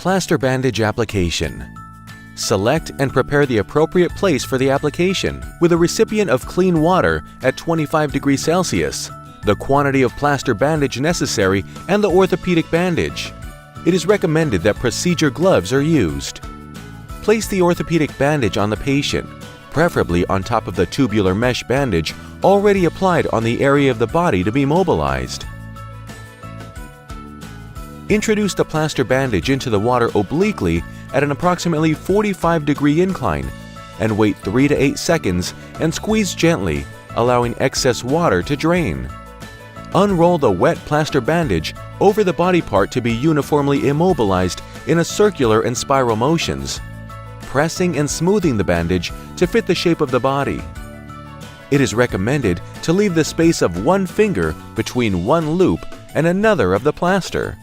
Plaster bandage application. Select and prepare the appropriate place for the application with a recipient of clean water at 25 degrees Celsius, the quantity of plaster bandage necessary, and the orthopedic bandage. It is recommended that procedure gloves are used. Place the orthopedic bandage on the patient, preferably on top of the tubular mesh bandage already applied on the area of the body to be mobilized. Introduce the plaster bandage into the water obliquely at an approximately 45-degree incline and wait 3 to 8 seconds and squeeze gently, allowing excess water to drain. Unroll the wet plaster bandage over the body part to be uniformly immobilized in a circular and spiral motions, pressing and smoothing the bandage to fit the shape of the body. It is recommended to leave the space of 1 finger between one loop and another of the plaster.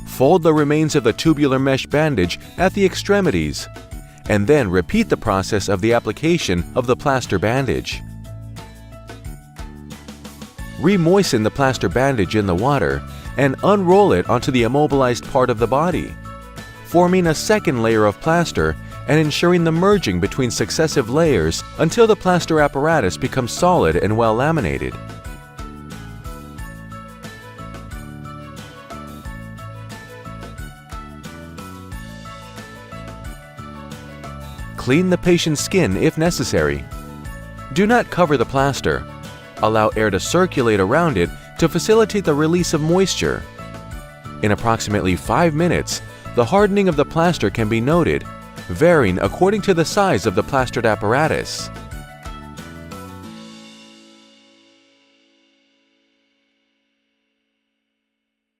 Fold the remains of the tubular mesh bandage at the extremities, and then repeat the process of the application of the plaster bandage. Remoisten the plaster bandage in the water and unroll it onto the immobilized part of the body, forming a second layer of plaster and ensuring the merging between successive layers until the plaster apparatus becomes solid and well laminated. Clean the patient's skin if necessary. Do not cover the plaster. Allow air to circulate around it to facilitate the release of moisture. In approximately 5 minutes, the hardening of the plaster can be noted, varying according to the size of the plastered apparatus.